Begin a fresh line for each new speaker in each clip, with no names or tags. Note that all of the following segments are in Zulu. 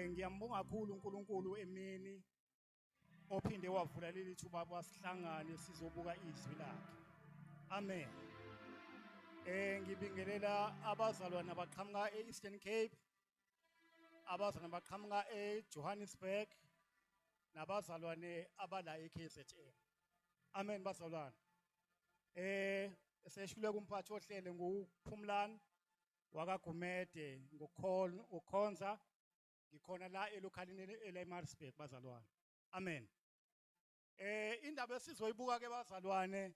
Ngiyambonga kakhulu uNkulunkulu emini ophinde wavula leli thuba basihlangane sizobuka izwi lakhe. Amen. Ngibingelela abazalwane abaqhamuka e-Eastern Cape, abazalwane abaqhamuka eJohannesburg, nabazalwane abala e-KZN. Amen bazalwane. Seshule kumphathi ohlele nguPhumlani wakagumede ngokukhonza ngikhona la elokhalini eLaMaritzburg bazalwane. Amen. Indaba esizoyibuka ke bazalwane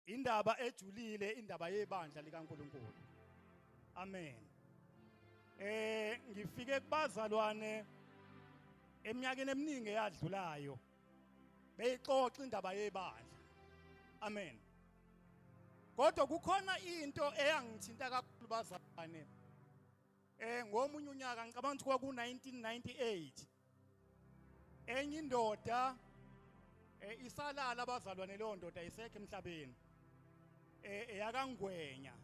indaba ejulile, indaba yebandla likaNkulunkulu. Amen. Ngifike kubazalwane eminyakeni eminingi eyadlulayo beyixoxa indaba yebandla. Amen. Kodwa kukhona into eyangithinta kakhulu bazalwane. Ngomunye unyaka ngicabanga ukuthi kwaku-1998 enye indoda isalala abazalwane leyo ndoda isekho emhlabeni eyakangwenya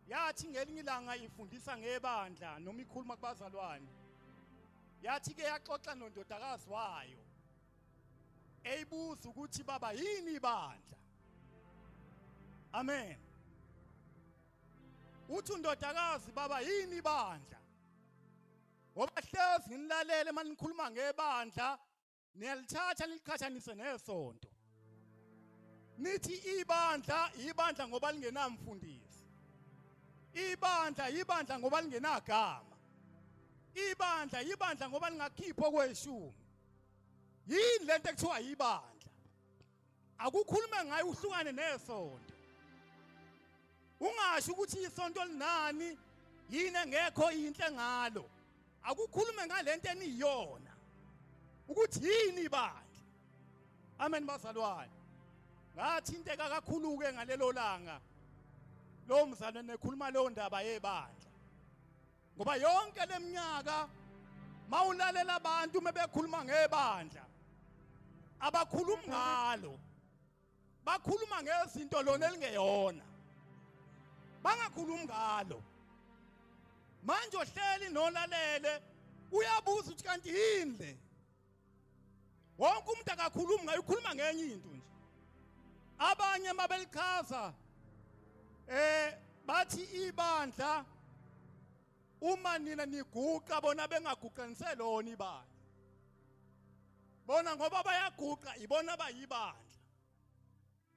yathi ngelinye ilanga ifundisa ngebandla noma ikhuluma kubazalwane yathi ke yaxoxa nondodakazi wayo eyibuza ukuthi baba yini ibandla. Amen. Uthi undodakazi baba yini ibandla? Ngoba hlezi nginilalele manje nikhuluma ngebandla niyalithatha niliqhathanise nesonto. Nithi ibandla ngoba lingenamfundisi. Ibandla ngoba lingenagama. Ibandla ngoba lingakhipho kweshumi. Yini lento ekuthiwa ibandla? Akukhulume ngayo uhlukane nesonto. Ungasho ukuthi isonto linani yini engekho inhle ngalo. Akukhulume ngalento eniyona ukuthi yini ibandla. Amen bazalwane. Ngathinteka kakhulu ke ngalelo langa lo mzalwane ekhuluma lo ndaba yebandla. Ngoba yonke leminyaka mawulalela abantu mebekhuluma ngebandla abakhulumi ngalo. Bakhuluma ngezinto lona elingeyona. Bangakhulumi ngalo. Manje ohleli nolalele uyabuza ukuthi kanti yini le? Wonke umuntu akakhulumi ngayo, ukhuluma ngenye into nje. Abanye mabelichaza bathi ibandla uma nina niguqa bona bengaguqanise lona ibandla. Bona ngoba bayaguqa ibona bayibandla.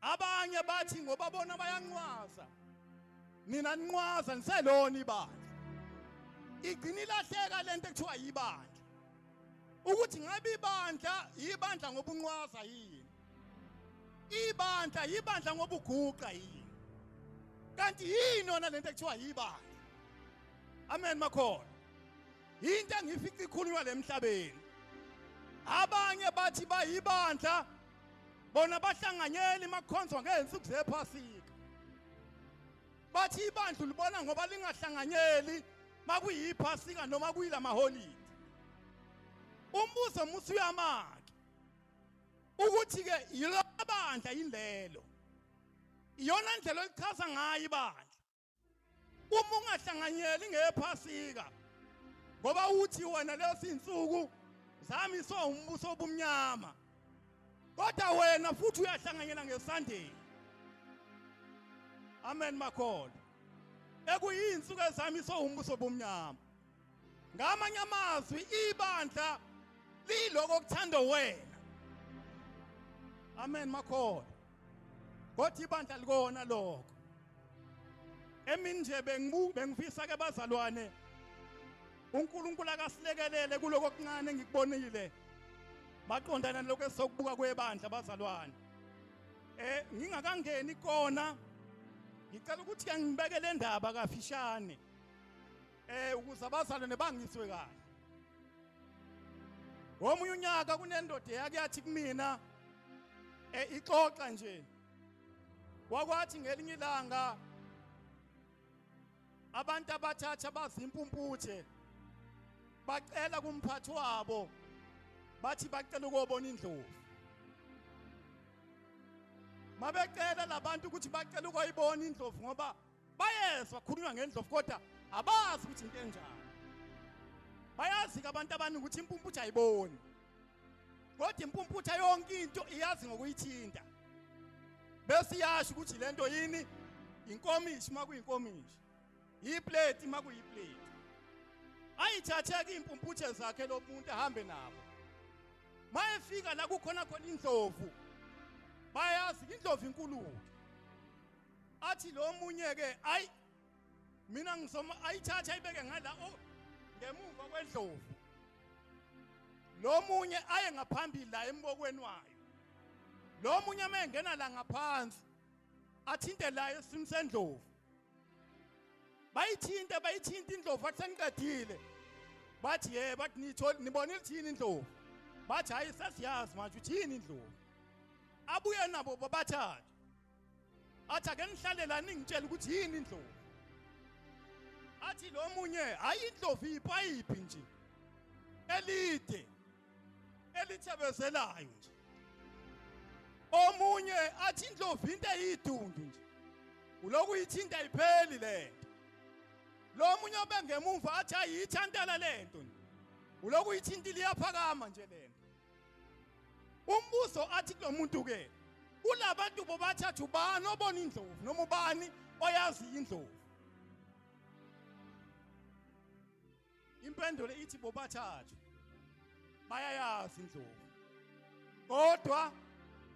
Abanye bathi ngoba bona bayanqwaza nina ninqwaza niselona ibandla. Igcina ilahleka lento ekuthiwa yibandla. Ukuthi ngabe ibandla ngoba unqwaza yini? Ibandla ngoba uguqa yini? Kanti yini yona lento ekuthiwa yibandla? Amen makhona. Into engifica ikhulunywa lemhlabeni. Abanye bathi bayibandla bona bahlanganyeli makukhonzwa ngezinsuku zephasika. Bathi ibandla libona ngoba lingahlanganyeli makuyiphasika noma kuyila maholide. Umbuzo musu uyamake ukuthi ke yilo bandla indlelo. Iyona indlela elichaza ngayo ibandla. Uma ungahlanganyeli ngephasika ngoba uthi wena lezi insuku zami so umbuso obumnyama. Kodwa wena futhi uyahlanganyela ngeSunday. Amen makholo. Ekuyinsuku ezami so umbuso obumnyama. Ngamanye amazwi ibandla liloko okuthanda wena. Amen makholo. Kodwa ibandla likona lokho. Emini nje bengifisa ke bazalwane uNkulunkulu akasilekelele kuloko okuncane engikubonile. Maqondana lokho esizokubuka kwebandla bazalwane. Ngingakangeni kona ngicela ukuthi ke ngibeke le ndaba kafishane. Ukuze abazalwane bangiswe kahle. Ngomunye unyaka kunendoda yakiyathi kumina ixoxa nje. Wakwathi ngelinye ilanga abantu abathatha bazimpumputhe bacela kumphathi wabo bathi bacela ukubona indlovu. Mabecela labantu ukuthi bacela ukuyibona indlovu ngoba bayezwa khulunywa ngendlovu kodwa abazi ukuthi into enjani. bayazi abantu abaningi ukuthi impumputha ayiboni. Kodwa impumputha yonke into iyazi ngokuyithinta. Bese iyasho ukuthi lento yini inkomishi makuyinkomishi. Iplate makuyiplate. Ayithatheke impumputhe zakhe lo muntu ahambe nabo. Mayefika la kukhona khona indlovu. Bayazi indlovu inkulu. Athi lo munye ke ayi mina ngisoma ayithatha ayibeke ngala ngemuva kwendlovu. Lo munye aye ngaphambili la embokweni wayo. Lo munye mengena la ngaphansi athinte la esimini sendlovu. Bayithinta indlovu athi sengiqedile. Bathi bathi nibonile thini indlovu? Bathi hayi sesiyazi manje uthini indlovu. Abuye nabo babathathu. Athi ake nihlale la ningitshela ukuthi yini indlovu. Athi lo munye hayi indlovu ipayipi nje. Elide. Elithebezelayo nje. Omunye athi indlovu into eyidundu nje. Uloku uyithinta ipheli lento. Lo munye obengemuva athi ayithantala lento nje. Uloku uyithinta liyaphakama nje lento. Umbuzo athi kulo muntu ke kulabantu bobathathu ubani obona indlovu noma ubani oyazi indlovu. Impendulo ithi bobathathu bayayazi indlovu. Kodwa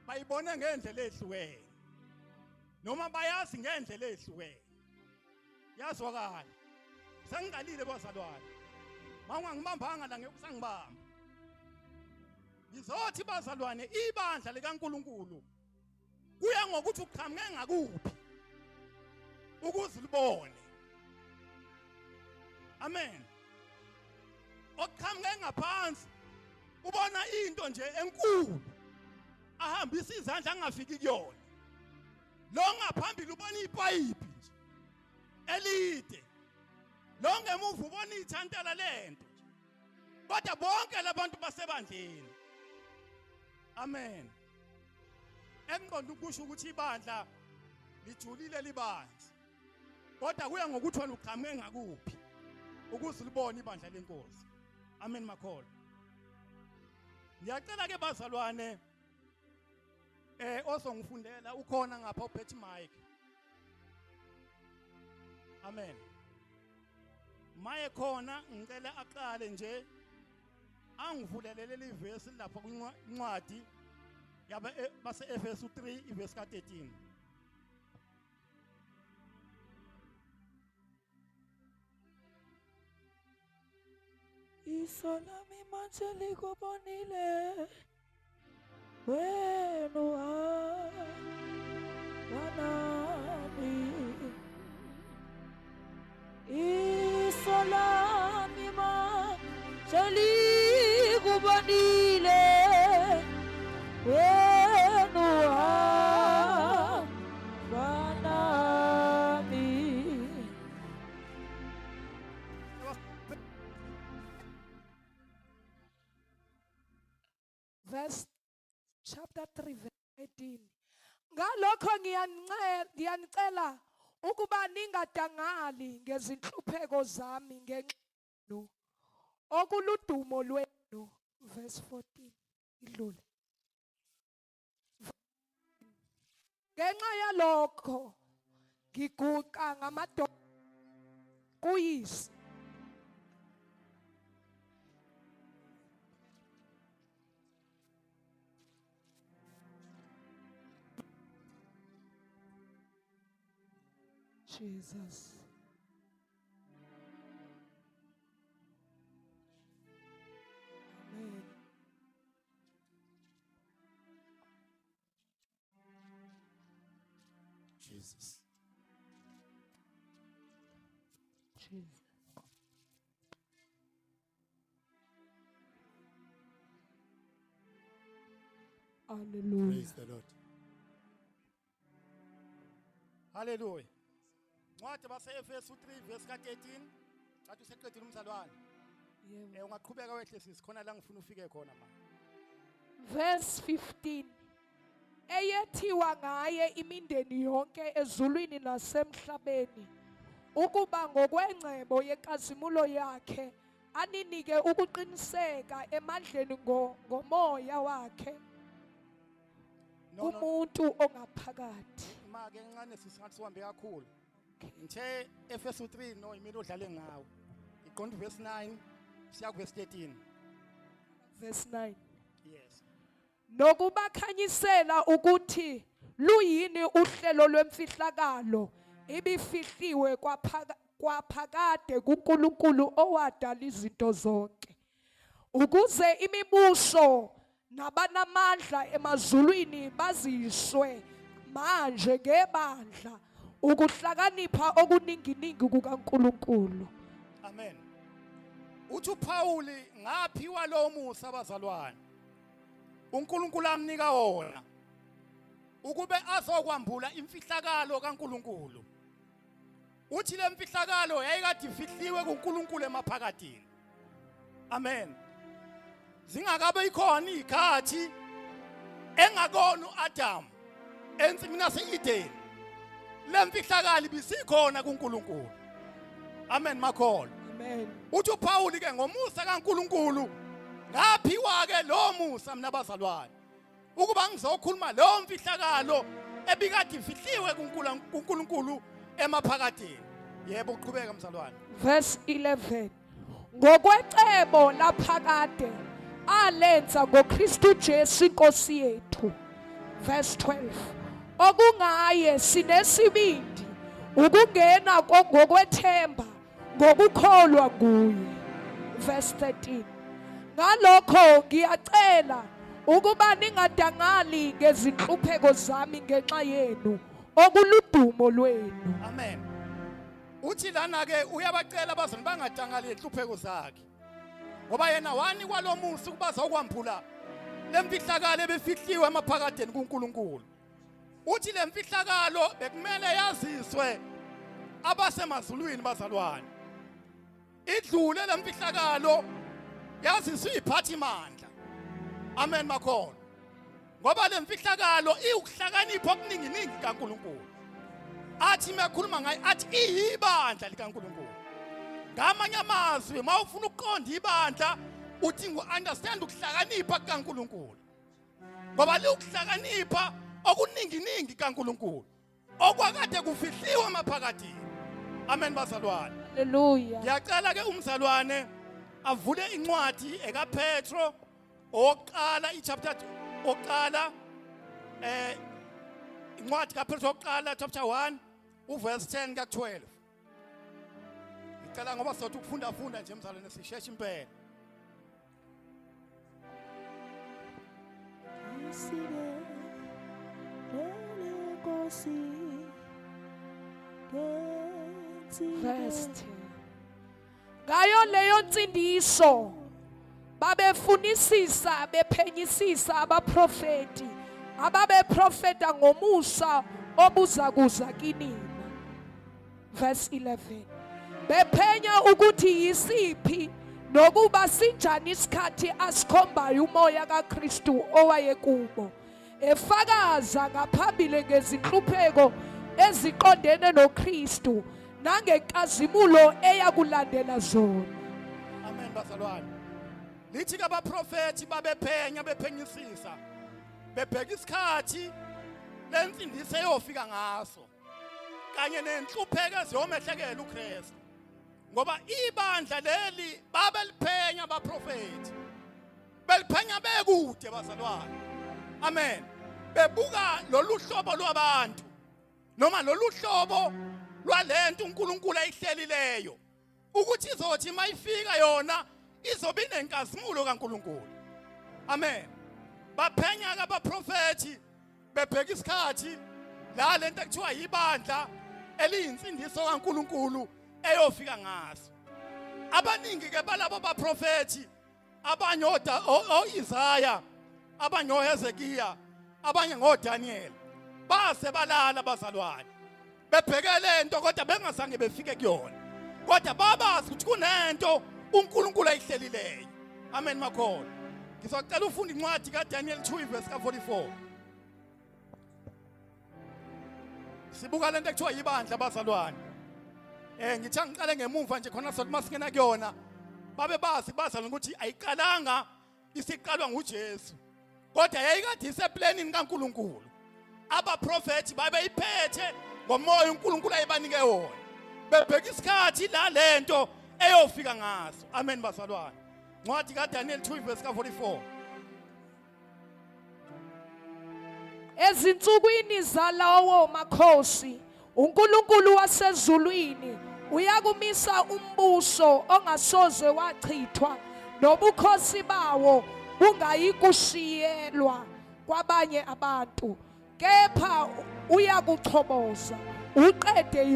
bayibona ngendlela ehlukene. Noma bayazi ngendlela ehlukene. Yazwakala. Sengiqalile bazalwane. Mawungangibambanga la ngekusangibamba. Ngizothi bazalwane ibandla likaNkuluNkulu kuya ngokuthi uqhamuke ngakuphi ukuze libone. Amen. Oqhamuke ngaphansi ubona into nje enkulu ahambisa izandla angafiki kuyona. Lo ngaphambili ubona ipayipi nje elide. Lo ngemuva ubona ithantala lento. Kodwa bonke labantu basebandleni. Amen. Engqondo ukusho ukuthi ibandla lijulile libanzi. Kodwa kuya ngokuthi wena uqhamuke ngakuphi ukuze libone ibandla lenkosi. Amen makholo. Ngiyacela ke bazalwane ozongifundela ukhona ngapha uphethe mic. Amen. Maye khona ngicela aqale nje angivulelele livesi lapha kwincwadi yaba base Efesu 3 ivesi ka13.
Isolami manje likubonile wenu wanami. Isolami manje likubonile wenu wanami. Verse chapter 3 verse 18. Ngalokho ngiyanicela ukuba ningadangali ngezinhlupheko zami ngenxa okuludumo lwenu. Verse 14 idlule. Ngenxa yalokho ngiguqa ngamadoda kuyise. Jesus. Amen.
Jesus.
Jesus. Hallelujah.
Praise the Lord. Hallelujah. Ncwadi base Efesu 3 verse ka13. Athi useqedile umzalwane.
Yebo.
Ungaqhubeka wehle sisi khona la ngifuna ufike khona manje.
Verse 15. Eyethiwa ngaye imindeni yonke ezulwini nasemhlabeni ukuba ngokwengcebo yenkazimulo yakhe aninike ukuqiniseka emandleni ngomoya wakhe kumuntu ongaphakathi.
Make encane sisathi sihambe kakhulu. Ngithe Efesu 3 no imini odlale ngawo. Iqonda verse 9 siya ku verse 13.
Verse 9.
Yes.
Nokubakhanyisela ukuthi luyini uhlelo lwemfihlakalo ibifihliwe kwaphakade kuNkulunkulu owadala izinto zonke, ukuze imibuso nabanamandla emazulwini baziswe manje ngebandla ukuhlakanipha okuninginingi kukaNkulunkulu.
Amen. Uthi uPauli ngaphiwa lo musa abazalwane. uNkulunkulu amnika wona ukube azokwambula imfihlakalo kaNkulunkulu. Uthi le mfihlakalo yayikade ifihliwe kuNkulunkulu emaphakadini. Amen. Zingakabe ikhona ikhathi engakona uAdam ensimini yaseEden. Le mfihlakalo bisikhona kuNkulunkulu. Amen makholo.
Amen.
Uthi uPauli ke ngomusa kaNkulunkulu ngaphiwa ke lo musa mina bazalwane ukuba ngizokhuluma lo mfihlakalo ebikade ifihliwe kuNkulunkulu emaphakadini. Yebo uqhubeka mzalwane.
Verse 11. Ngokwecebo laphakade alenza ngoKristu Jesu inkosi yethu. Verse 12. Okungaye sinesibindi ukungena ngokwethemba ngokukholwa kuye. Verse 13. Ngalokho ngiyacela ukuba ningadangali ngezinhlupheko zami ngenxa yenu okuludumo lwenu.
Amen. Uthi lana ke uyabacela abazali bangadangali inhlupheko zakhe. Ngoba yena wani kwalomusa ukuba azokwambula lemfihlakalo ebefihliwe emaphakadeni kuNkulunkulu. Uthi lemfihlakalo bekumele yaziswe abasemazulwini bazalwane. Idlule lemfihlakalo yaziswe iphathimandla. Amen makhona. Ngoba lemfihlakalo iukuhlakanipha okuninginingi kaNkulunkulu. Athi mekhuluma ngayo athi iyibandla likaNkulunkulu. Ngamanye amazwi mawufuna ukuqonda ibandla uthi ngu-understand ukuhlakanipha kaNkulunkulu. Ngoba liukuhlakanipha okuninginingi kaNkulunkulu okwakade kufihliwe emaphakadini. Amen bazalwane.
Hallelujah.
Ngiyacela ke umzalwane avule incwadi ekaPetro oqala ichapter oqala incwadi kaPetro oqala chapter 1 uverse 10 ka 12. Ngicela ngoba sothi ukufunda nje mzalwane sisheshe impela.
Verse 10. Ngayo leyo nsindiso babefunisisa bephenyisisa abaprofeti ababeprofeta ngomusa obuzakuza kinina. Verse 11. Bephenya ukuthi yisiphi nokuba sinjani isikhathi asikhombayo umoya kaKristu owayekubo, efakaza ngaphambili ngezinhlupheko eziqondene noKristu nangenkazimulo eyakulandela zona.
Amen bazalwane. Lithi ke abaprofeti babephenya bephenyisisa bebheka isikhathi lensindiso eyofika ngaso kanye nenhlupheko eziyomehlekela uKristu. Ngoba ibandla leli babeliphenya abaprofeti beliphenya bekude bazalwane. Amen. Bebuka lolu hlobo lwabantu noma lolu hlobo lwalento uNkulunkulu ayihlelileyo ukuthi izothi mayifika yona izobe inenkazimulo kaNkulunkulu. Amen. Baphenya ke abaprofeti bebheka isikhathi la lento ekuthiwa yibandla eliyinsindiso kaNkulunkulu eyofika ngaso. Abaningi ke balabo baprofeti abanye oIsaya, abanye oHezekiya, abanye ngoDaniel base balala bazalwane. Bebhekele into kodwa bengasange befike kuyona. Kodwa babazi ukuthi kunento uNkulunkulu ayihlelileyo. Amen makhona. Ngizocela ufunda incwadi kaDaniel 2 verse ka 44. Sibuka lento ekuthiwa yibandla bazalwane. Ngithi ngiqale ngemuva nje khona sothi masingena kuyona babe bazana ukuthi ayiqalanga isiqalwa nguJesu kodwa yayikade iseplanini kaNkulunkulu. Abaprofethi babeyiphethe ngomoya uNkulunkulu ayibanike wona bebheka isikhathi la lento eyofika ngaso. Amen bazalwane. Ncwadi kaDaniel 2 verse 44.
Ezinsukwini zalawo makhosi uNkulunkulu wasezulwini uyakumisa umbuso ongasoze wachithwa nobukhosi bawo bungayikushiyelwa kwabanye abantu, kepha uyakuchoboza uqede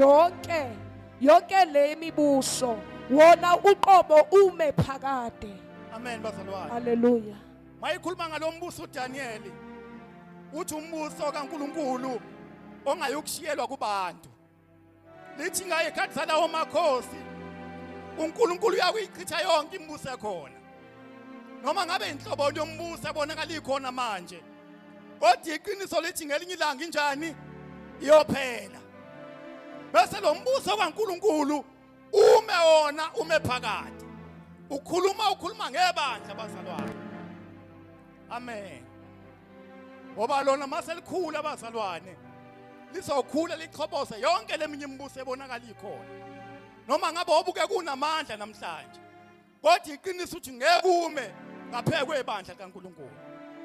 yonke le mibuso wona uqobo ume phakade.
Amen bazalwane.
Haleluya.
Mayikhuluma ngalombuso uDaniel uthi umbuso kaNkulunkulu ongayokushiyelwa kubantu. Lithi ngaye ikhathi zalawo makhosi uNkulunkulu uyakuyichitha yonke imibuso ekhona. Noma ngabe inhlobo yombuso ebonakala ikhona manje, kodwa iqiniso lithi ngelinye ilanga injani iyophela. Bese lo mbuso kaNkulunkulu ume phakade. Ukhuluma ngebandla bazalwane. Amen. Ngoba lona maselikhula bazalwane lizokhula lichoboze yonke leminye imibuso ebonakala ikhona. Noma ngabe obuke kunamandla namhlanje, kodwa iqiniso ukuthi ngekume ngaphezulu kwebandla kaNkulunkulu.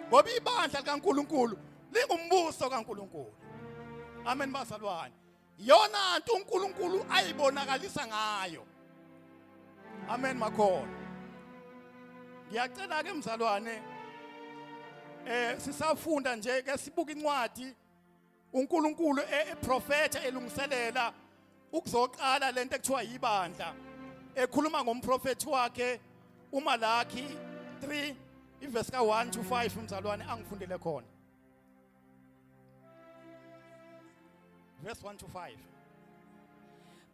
Ngoba ibandla kaNkulunkulu lingumbuso kaNkulunkulu. Amen bazalwane. Yona nto uNkulunkulu ayibonakalisa ngayo. Amen makhona. Ngiyacela ke mzalwane sisafunda nje ke sibuka incwadi uNkulunkulu eprofetha elungiselela ukuzoqala lento ekuthiwa yibandla. Ekhuluma ngomprofethi wakhe uMalaki 3 iverse ka1 to 5 mzalwane angifundele khona. Verse 1 to 5.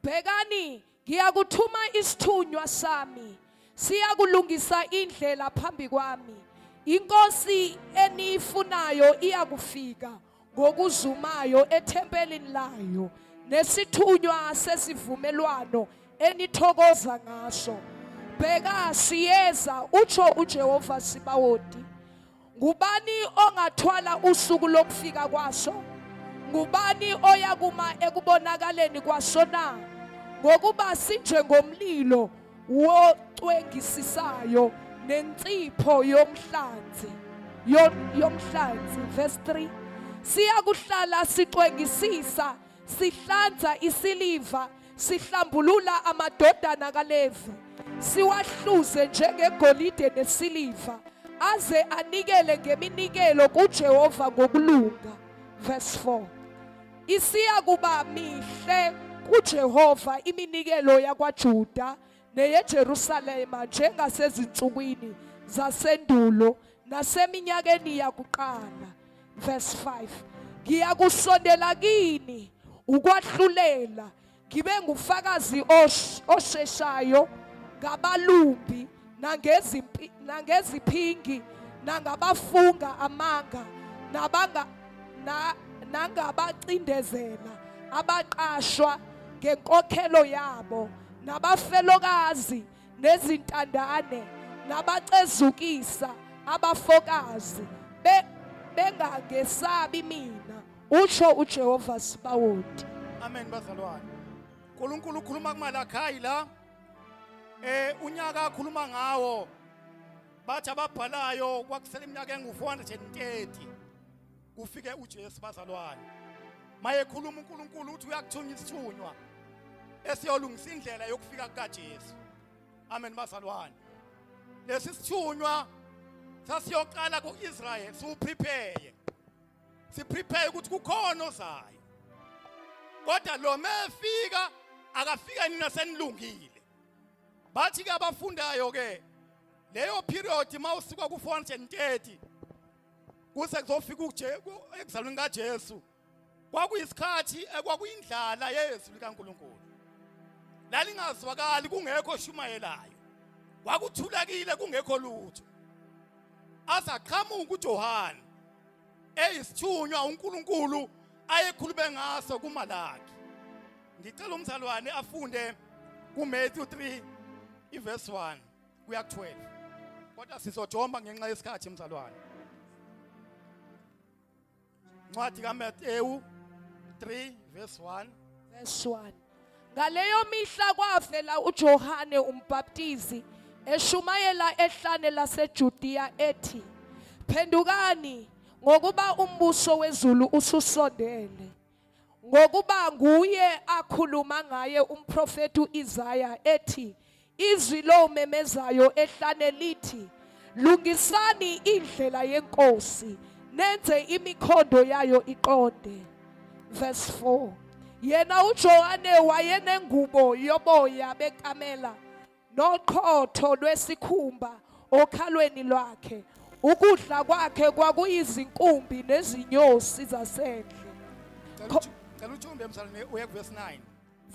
Bhekani, ngiyakuthuma isithunywa sami siyakulungisa indlela phambi kwami. Inkosi eniyifunayo iyakufika ngokuzumayo ethempelini layo nesithunywa sesivumelwano enithokoza ngaso. Bheka siyeza utsho uJehova Sibawoti. Ngubani ongathwala usuku lokufika kwaso? Ngubani oyakuma ekubonakaleni kwaso na? Ngokuba sinjengomlilo wocwengisisayo nensipho yomhlanzi. Verse 3. Siyakuhlala sicwengisisa, sihlanza isiliva, sihlambulula amadodana kaLevi, siwahluze njengegolide nesiliva, aze anikele ngeminikelo kuJehova ngokulunga. Verse 4. Isiyakuba mihle kuJehova iminikelo yakwaJuda neyeJerusalema njengasezinsukwini zasendulo naseminyakeni yakuqala. Verse 5. Ngiyakusondela kini ukwahlulela, ngibe ngufakazi osheshayo ngabalumbi nangeziphingi nangabafunga amanga nangabacindezela abaqashwa ngenkokhelo yabo, nabafelokazi nezintandane nabacezukisa abafokazi bengangesabi mina, utsho uJehova Sibawoti.
Amen bazalwane. uNkulunkulu ukhuluma kuMalaki la unyaka akhuluma ngawo bathi ababhalayo kwakusela iminyaka engu430 kufike uJesu bazalwane. Maye khuluma uNkulunkulu uthi uyakuthunya isithunywa esiyolungisa indlela yokufika kukaJesu. Amen bazalwane. Lesi sithunywa sasiyoqala kuIsrael siprepare. Siprepare ukuthi kukhona ozayo. Kodwa lo mefika akafika nina senilungile. Bathi ke abafundayo ke leyo period mawusuka ku430 kuse kuzofika ekuzalweni kaJesu kwakuyisikhathi ekwakuyindlala yezwi likaNkulunkulu. Lalingazwakali kungekho shumayelayo. Kwakuthulakile kungekho lutho. Asaqhamuka uJohane eyisithunywa uNkulunkulu ayekhulume ngaso kuMalaki. Ngicela umzalwane afunde kuMatthew 3 iverse 1. kuya ku12 kodwa sizojomba ngenxa yesikhathi mzalwane. Ncwadi kaMateyu 3 verse 1.
Verse 1. Ngaleyo mihla kwavela uJohane umbhaptizi eshumayela ehlane laseJudiya ethi, phendukani ngokuba umbuso wezulu ususondele. Ngokuba nguye akhuluma ngaye umprofeti uIsaya ethi, izwi lomemezayo ehlane lithi, lungisani indlela yenkosi, nenze imikhondo yayo iqonde. Verse 4. Yena uJohane wayenengubo yoboya bekamela noqhotho lwesikhumba okhalweni lwakhe. Ukudla kwakhe kwakuyizinkumbi nezinyosi zasendle.
Cela uthumbe emsalweni uye ku verse 9.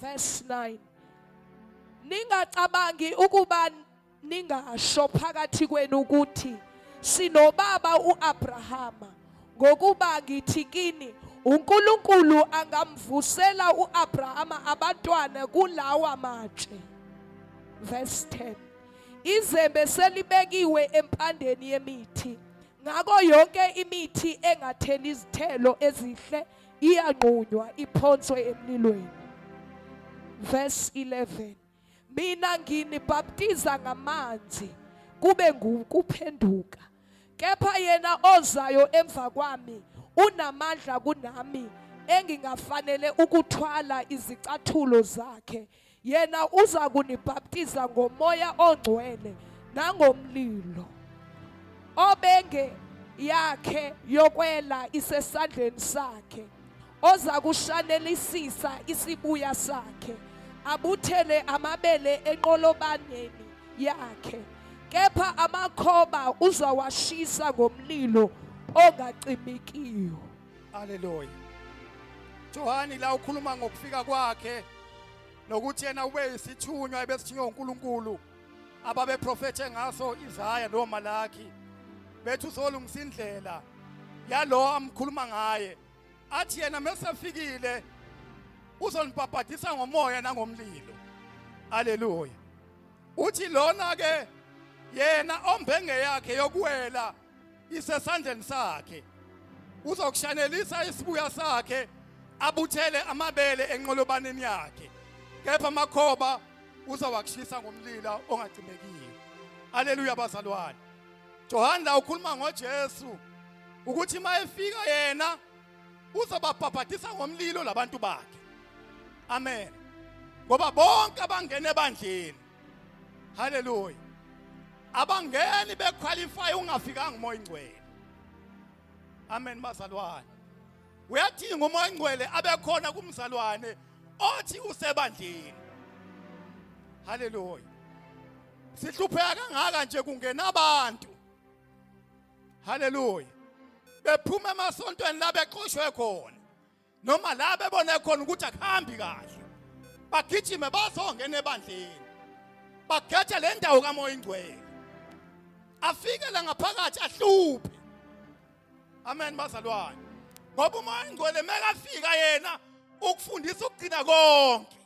Verse 9. Ningacabangi ukuba ningasho phakathi kwenu ukuthi sinobaba uAbrahama, ngokuba ngithi kini uNkulunkulu angamvusela uAbrahama abantwana kulawa matshe. Verse 10. Izembe selibekiwe empandeni yemithi, ngako yonke imithi engatheli izithelo ezihle iyanqunywa iphonswe emlilweni. Verse 11. Mina nginibhaptiza ngamanzi kube ngukuphenduka, kepha yena ozayo emva kwami unamandla kunami, engingafanele ukuthwala izicathulo zakhe. Yena uza kunibhaptiza ngomoya ongcwele nangomlilo. Obenge yakhe yokwela isesandleni sakhe, oza kushanelisisa isibuya sakhe, abuthele amabele enqolobaneni yakhe, kepha amakhoba uzawashisa ngomlilo ongacimikiyo.
Haleluya. Johani la ukhuluma ngokufika kwakhe nokuthi yena ube isithunywa ebesithunywa uNkulunkulu ababe prophethe ngaso Isaya noMalaki bethu uzolungisa indlela yalo amkhuluma ngaye, athi yena mesefikile uzonibhabhadisa ngomoya nangomlilo. Haleluya. Uthi lona ke yena ombenge yakhe yokuwela isesandleni sakhe, uzokushanelisa isibuya sakhe, abuthele amabele enqolobaneni yakhe, kepha amakhoba uzawakushisa ngomlilo ongacimekiyo. Haleluya bazalwane. Johani la ukhuluma ngoJesu ukuthi mayefika yena uzobabhabhadisa ngomlilo labantu bakhe. Amen. Ngoba bonke abangene ebandleni, haleluya, abangeni bequalify ungafikanga umoya ingcwele. Amen bazalwane. Uyadinga umoya ingcwele abekhona kumzalwane othi usebandleni. Haleluya. Sihlupheka kangaka nje kungena abantu, haleluya, bephuma emasontweni la beqoshwe khona, noma la bebone khona ukuthi akuhambi kahle, bagijime bazongena ebandleni, bagethe le ndawo kamoya ingcwele, afike la ngaphakathi ahluphe. Amen bazalwane. Ngoba umoya ingcwele mekafika yena ukufundisa ukugcina konke,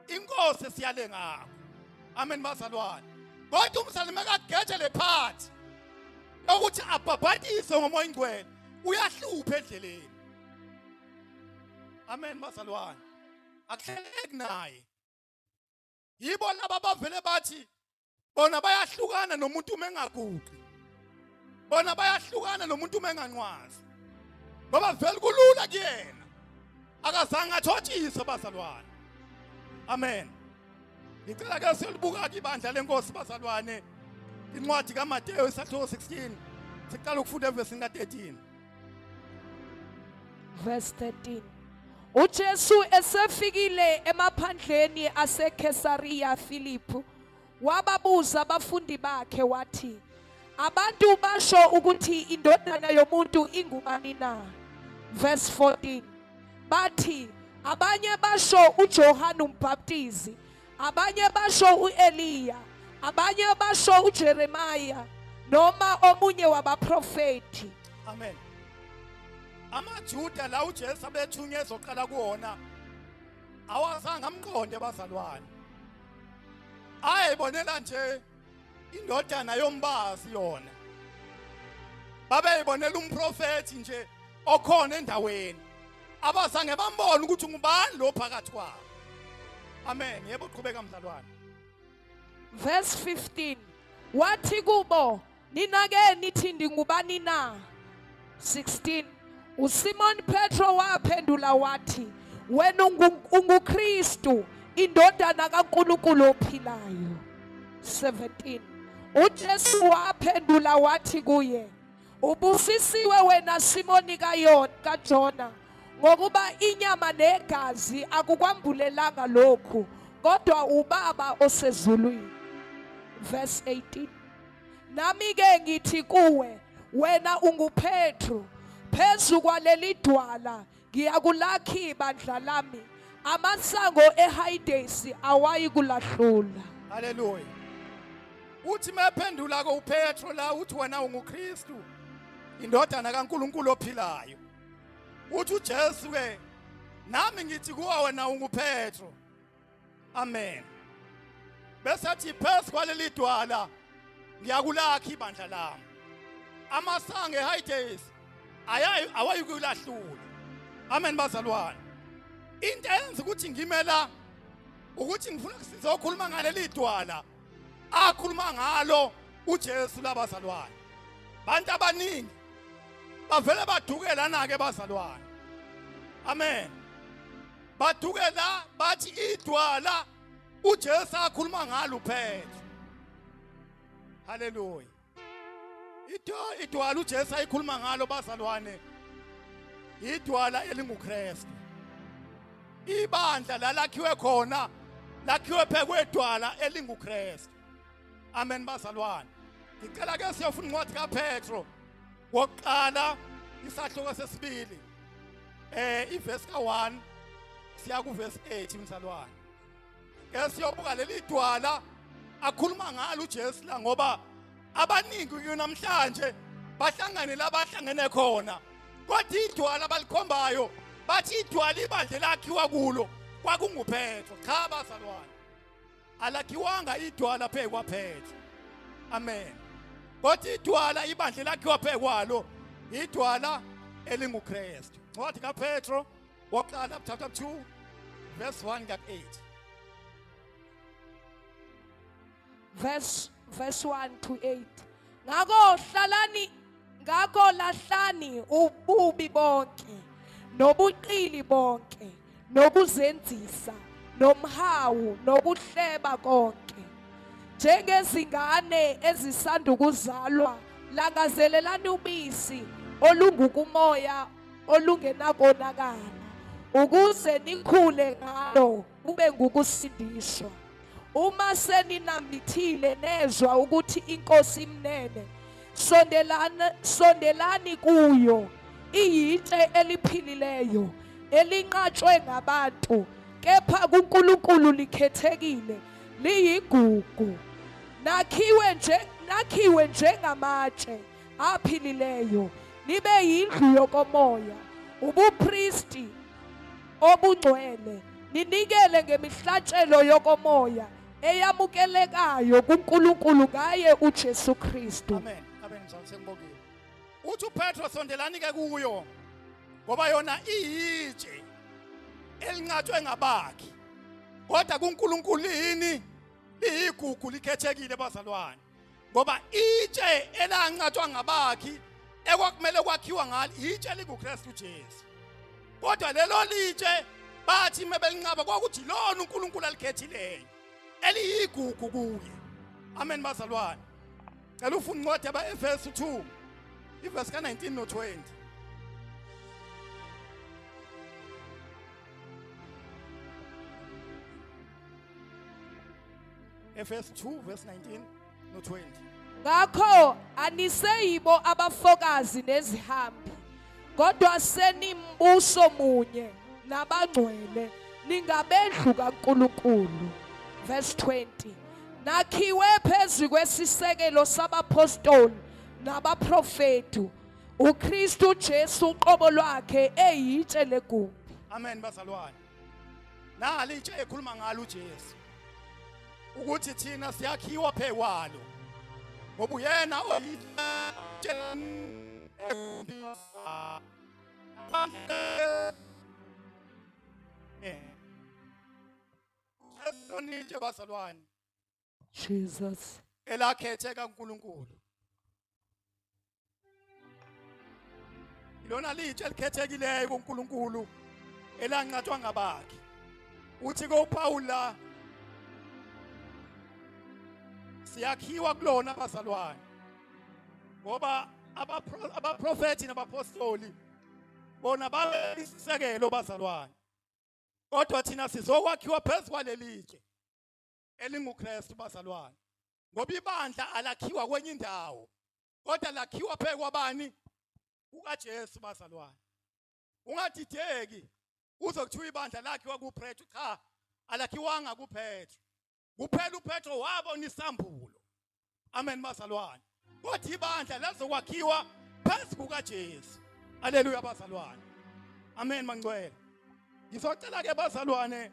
inkosi siyale ngakho. Amen bazalwane. Kodwa umzali mekageje le phathi ukuthi abhabhadise ngomoya ingcwele, uyahlupha endleleni. Amen bazalwane. Akuhleleki naye. Yibo laba bavele bathi bona bayahlukana nomuntu mengaguqi, bona bayahlukana nomuntu menganqwazi, ngoba vele kulula kuyena, akazange athotshise bazalwane. Amen. Ngicela ke siyolibuka ke ibandla lenkosi bazalwane, incwadi kaMateyu isahluko 16, siqala ukufunda evesini ka13.
Verse 13. uJesu esefikile emaphandleni aseKesariya Philippi, wababuza abafundi bakhe wathi, abantu basho ukuthi indodana yomuntu ingubani na? Verse 14. Bathi abanye basho uJohane umbhaptizi, abanye basho uEliya, abanye basho uJeremiya noma omunye wabaprofeti.
Amen. AmaJuda la uJesu abethunywe ezoqala kuona awazange amqonde bazalwane, ayibonela nje indodana yombazi yona babeyibonela umprofeti nje okhona endaweni abazange bambone ukuthi ngubani lo phakathi kwabo. Amen. Yebo, qhubeka mdlalwane.
Verse 15. Wathi kubo, nina ke nithi ngubani na? 16. uSimon Petro waphendula wathi, wena unguKristu, indodana kaNkulunkulu ophilayo. 17. uJesu waphendula wathi kuye, ubusisiwe wena Simoni kaJona, ngokuba inyama negazi akukwambulelanga lokhu, kodwa uBaba osezulwini. Verse 18. Nami ke ngithi kuwe, wena unguPetro, phezu kwaleli dwala ngiyakulakha ibandla lami, amasango eHadesi awayikulahlula.
Hallelujah. Uthi mephendula ko uPetro la uthi wena unguKristu, indodana kaNkulunkulu ophilayo. Uthi uJesu ke, nami ngithi kuwe wena unguPetro. Amen. Bese athi phezu kwaleli dwala ngiyakulakha ibandla lami, amasango eHadesi awayikulahlula. Amen bazalwane. Into eyenza ukuthi ngimela ukuthi ngifuna sizokhuluma ngaleli dwala akhuluma ngalo uJesu labazalwane. Bantu abaningi bavele badukela na ke bazalwane. Amen. Badukela bathi idwala uJesu akhuluma ngalo uPetro. Hallelujah. Idwala uJesu ayikhuluma ngalo bazalwane, idwala elinguKristu. Ibandla lalakhiwe khona lakhiwe phekwedwala elinguKristu. Amen bazalwane. Ngicela ke siyofuna incwadi kaPetro wokuqala isahluko sesibili iverse ka1 siya kuverse 8 mzalwane. Ke siyobuka leli dwala akhuluma ngalo uJesu la, ngoba abaningi kunamhlanje bahlangane labahlangene khona, kodwa idwala balikhombayo bathi idwala ibandla lakhiwa kulo kwakunguPetro. Cha bazalwane, alakhiwanga idwala phezu kwaPetro. Amen. Kodwa idwala ibandla lakhiwa phezu kwalo idwala elinguKristu. Incwadi kaPetro wokuqala chapter 2 verse 1 to 8.
Verse 1 to 8. Ngakho lahlani ububi bonke, nobuqili bonke, nokuzenzisa, nomhawu, nokuhleba konke. Njengezingane ezisandukuzalwa, langazelelani ubisi olungukumoya olungenakonakala, ukuze nikhule ngalo kube ngukusindiswa. Uma seninambithile nezwa ukuthi inkosi imnene, sondelani kuyo, iyitshe eliphilileyo, elinqatshwe ngabantu, kepha kuNkulunkulu likhethekile, liyigugu, nakhiwe njengamatshe aphilileyo, nibe yindlu yokomoya, ubupristi obungcwele, ninikele ngemihlatshelo yokomoya eyamukelekayo kuNkulunkulu ngaye uJesu Kristu.
Amen. Amen. Sengibongile. Uthi uPetro sondelani ke kuyo, ngoba yona iyitshe elinqatshwe ngabakhi, kodwa kuNkulunkulu yini liyigugu likhethekile bazalwane. Ngoba itshe elanqatshwa ngabakhi ekwakumele kwakhiwa ngalo itshe linguKristu Jesu, kodwa lelo litshe bathi mebelinqaba kwakuthi lona uNkulunkulu alikhethileyo eliyigugu kuye. Amen bazalwane. Cela ufune incwadi yabaEfesu 2 iverse ka19 no20. Efesu 2 verse 19 no20.
Ngakho aniseyibo abafokazi nezihambi, kodwa senimbuso munye nabangcwele, ningabendlu kaNkulunkulu. Verse 20. Nakhiwe phezu kwesisekelo sabapostoli nabaprofetu, uKristu Jesu uqobo lwakhe eyitshe legumbi.
Amen bazalwane. Nali itshe ekhuluma ngalo uJesu ukuthi thina siyakhiwa phezu kwalo. ngoba uyena oyitshela bazalwane
Jesus.
elakhethe kaNkulunkulu ilona litshe elikhethekileyo kuNkulunkulu elanqathwa ngabakhe uthi koPawula siyakhiwa kulona bazalwane ngoba abaprofeti nabapostoli bona bayisisekelo bazalwane kodwa thina sizokwakhiwa phezu kwalelitshe elinguKristu bazalwane ngoba ibandla alakhiwa kwenye indawo kodwa lakhiwa phezu kwabani ukaJesu bazalwane ungadideki uzokuthiwa ibandla lakhiwa kuPetru cha alakhiwanga kuPetru kuphela uPetru wabona isambulo amen bazalwane kodwa ibandla lazokwakhiwa phezu kukaJesu haleluya bazalwane amen mangcwele ngizocela ke bazalwane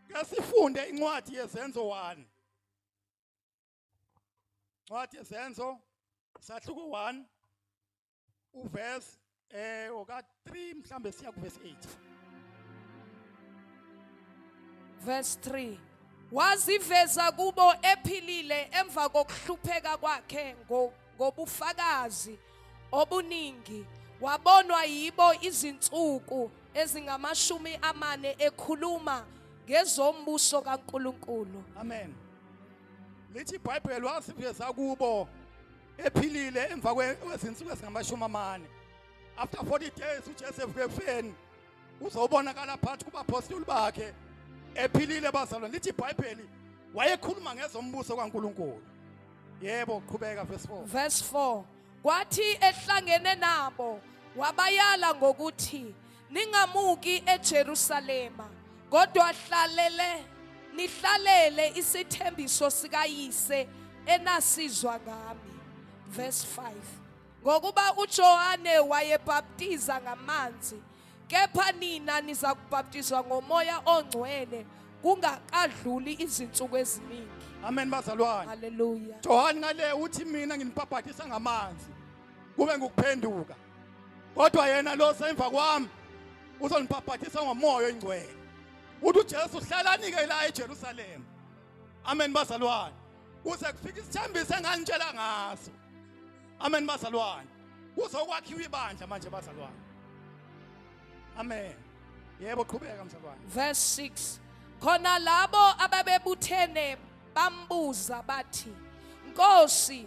ke sifunde incwadi yezenzo 1 incwadi yezenzo sahluko 1 uverse oka 3 mhlambe siya ku verse 8
Verse 3. Waziveza kubo ephilile emva kokuhlupheka kwakhe ngobufakazi obuningi wabonwa yibo izinsuku ezingama40 ekhuluma ngezombuso kaNkuluNkulu.
amen lithi iBhayibheli wasiveza kubo ephilile emva kwezinsuku ezingama40 after 40 days uJesu efeni uzobonakala phakathi kubapostoli bakhe ephilile bazalwane lithi iBhayibheli wayekhuluma ngezombuso kaNkuluNkulu yebo qhubeka verse 4
Verse 4. Kwathi ehlangene nabo wabayala ngokuthi ningamuki eJerusalema kodwa nihlalele isithembiso sikayise enasizwa ngami. Verse 5. Ngokuba uJohane wayebhaptiza ngamanzi kepha nina niza kubhaptizwa ngomoya ongcwele kungakadluli izinsuku eziningi.
amen bazalwane
Hallelujah.
Johani ngale uthi mina nginibhaphathisa ngamanzi kube ngukuphenduka kodwa yena lo semva kwami uzonibhaphathisa ngomoya oyingcwele uthi uJesu uhlalani ke la eJerusalem amen bazalwane kuze kufike isithembiso enganitshela ngaso amen bazalwane kuzokwakhiwa ibandla manje bazalwane amen yebo qhubeka mzalwane
Verse 6. Khona labo ababebuthene bambuza bathi Nkosi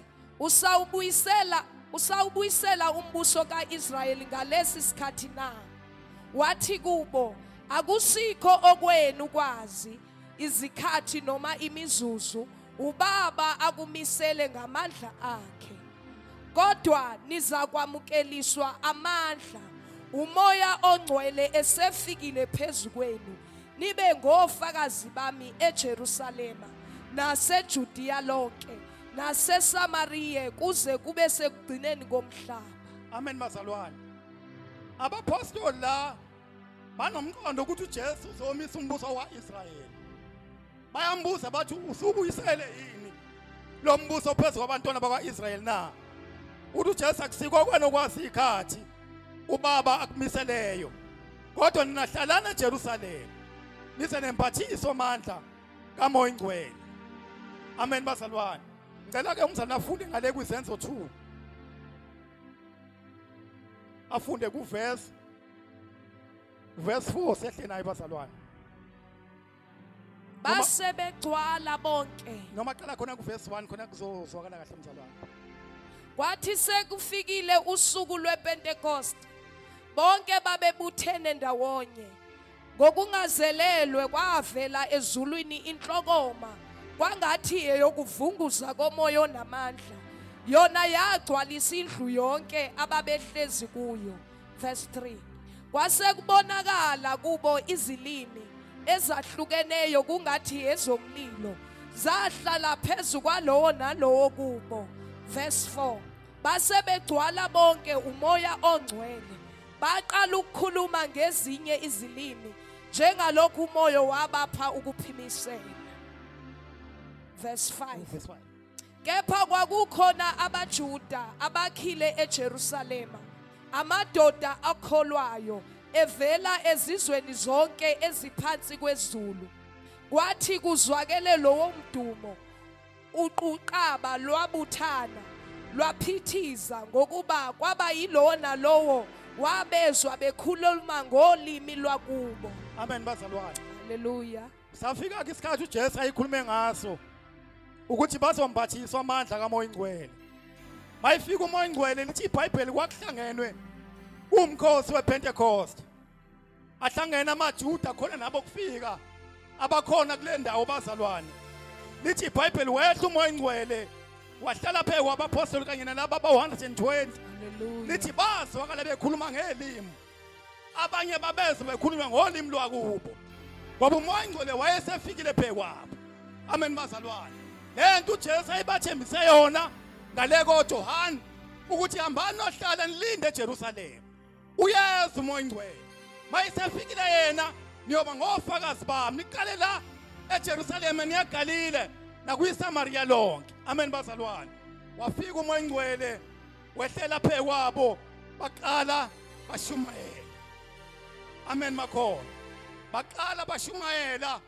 usawubuyisela umbuso kaIsrayeli ngalesi sikhathi na wathi kubo akusikho okwenu kwazi izikhathi noma imizuzu ubaba akumisele ngamandla akhe kodwa niza kwamukeliswa amandla umoya ongcwele esefikile phezukwenu nibe ngofakazi bami eJerusalema naseJudiya lonke naseSamariya kuze kube sekugcineni komhlaba
amen bazalwane abapostoli la banomqondo ukuthi uJesu uzomisa umbuso waIsrayeli bayambuza bathi usubuyisele yini lo mbuso phezu kwabantwana bakwaIsrayeli na uthi uJesu akusikho kwena okwazi ikhathi ubaba akumiseleyo kodwa ninahlalana eJerusalema nize nemphathiso amandla kaMoya Ingcwele amen bazalwane ngicela ke umzalwane afunde ngale kwizenzo 2 afunde kuverse 4 sehle naye bazalwane
base begcwala bonke
noma qala khona kuverse 1 khona kuzozwakala kahle mzalwane
kwathi sekufikile usuku lwePentecost bonke babebuthene ndawonye ngokungazelelwe kwavela ezulwini inhlokoma kwangathi eyokuvunguza komoya onamandla yona yagcwalisa indlu yonke ababehlezi kuyo. Verse 3. Kwase kubonakala kubo izilimi ezahlukeneyo kungathi ezomlilo zahlala phezu kwalowo nalowo kubo. Verse 4. Base begcwala bonke umoya ongcwele baqala ukukhuluma ngezinye izilimi njengalokhu umoya wabapha ukuphimisela. Verse 5. Kepha kwakukhona abaJuda abakhile eJerusalema, amadoda akholwayo evela ezizweni zonke eziphansi kwezulu. Kwathi kuzwakele lowo mdumo, uquqaba lwabuthana lwaphithiza ngokuba kwaba yilowo nalowo wabezwa bekhuluma ngolimi lwakubo.
Amen bazalwane.
Haleluya.
Safika ke isikhathi uJesu ayikhulume ngaso ukuthi bazombathiswa amandla kaMoya Ingcwele. Mayifika uMoya Ingcwele lithi iBhayibheli kwakuhlangenwe umkhosi wePentecost. Ahlangena amaJuda khona nabo kufika abakhona kule ndawo bazalwane. Lithi iBhayibheli wehla uMoya Ingcwele wahlala phezu kwabapostoli kanye nalabo aba-120. Lithi bazwakala bekhuluma ngelimi, abanye babezwe bekhuluma ngolimi lwakubo ngoba uMoya Ingcwele wayesefikile phezu kwabo. Amen bazalwane. Lento uJesu ayibathembise yona ngale koJohane ukuthi hambani nohlala nilinde eJerusalema. Uyeza uMoya Ingcwele. Mayisefikile yena niyoba ngofakazi bami, niqale la eJerusalema niyaGalile nakuyiSamaria lonke. Amen bazalwane. Wafika uMoya Ingcwele wehlela phezu kwabo baqala bashumayela. Amen makhona. Baqala bashumayela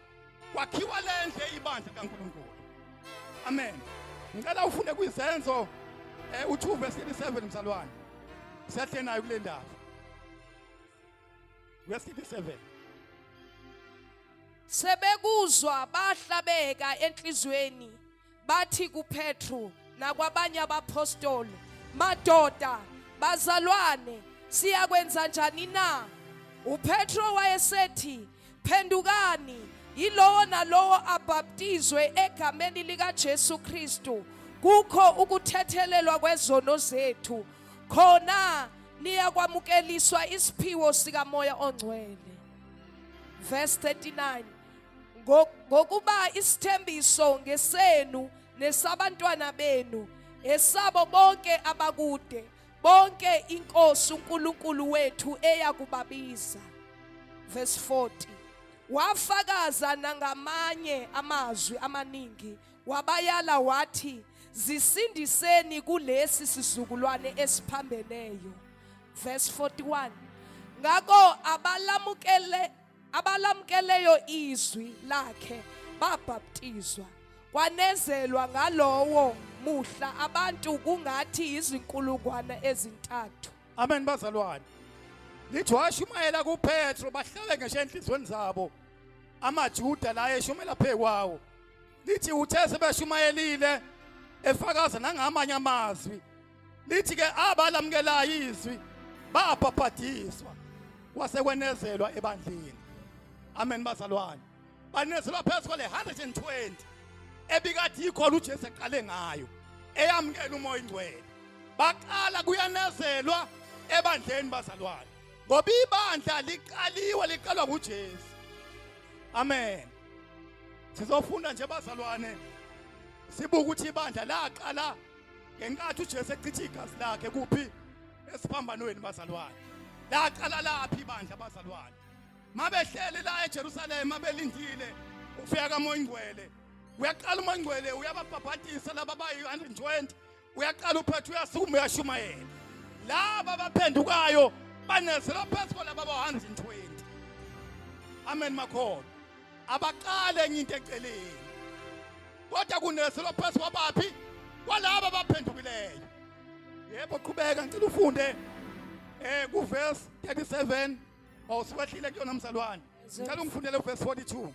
kwakhiwa lendle ibandla kaNkulunkulu. Amen. Ngicela ufunde kwizenzo u2 verse 37 mzalwane. Siyahle nayo kule ndaba. Verse 37.
Sebekuzwa bahlabeka enhlizweni bathi kuPetru nakwabanye abapostoli, madoda bazalwane, siyakwenza njani na? uPetro wayesethi, phendukani, yilowo nalowo abhaptizwe egameni likaJesu Kristu kukho ukuthethelelwa kwezono zethu, khona niyakwamukeliswa isiphiwo sikaMoya Ongcwele. Verse 39. Ngokuba isithembiso ngesenu nesabantwana benu, esabo bonke abakude, bonke inkosi uNkulunkulu wethu eyakubabiza. Verse 40. Wafakaza nangamanye amazwi amaningi, wabayala wathi, zisindiseni kulesi sizukulwane esiphambeneyo. Verse 41. Ngakho abalamukeleyo izwi lakhe babhaptizwa. Kwanezelwa ngalowo muhla abantu kungathi izinkulungwane ezintathu.
Amen bazalwane. Lithi washumayela kuPetro bahlale ngisho enhlizweni zabo amaJuda la eshumela phezu kwawo. Lithi uthe sebeshumayelile efakaza nangamanye amazwi. Lithi ke abalamukelayo izwi babhapathiswa kwasekwenezelwa ebandleni. Amen bazalwane. Banezelwa phezu kwale 120 ebikade ikhona uJesu eqale ngayo eyamukela uMoya Ingcwele. Baqala kuyanezelwa ebandleni bazalwane ngoba ibandla liqalwa nguJesu. Amen. Sizofunda nje bazalwane sibuka ukuthi ibandla laqala ngenkathi uJesu echitha igazi lakhe kuphi esiphambanweni bazalwane. Laqala laphi ibandla bazalwane? Mabehleli la eJerusalema belindile ufika kaMoya Ingcwele. Uyaqala uMoya Ingcwele uyababhaphathisa laba abayi-120. Uyaqala uPetru uyasukuma uyashumayela. Laba abaphendukayo banezelwa phezu kwalaba aba-120. Amen makhona. Abaqale enye into eceleni. Kodwa kunezelwa phezu kwabaphi? Kwalaba abaphendukileyo. Yebo qhubeka ngicela ufunde kuverse 37 awusiwehlile kuyona mzalwane. Ngicela ungifundele uverse 42.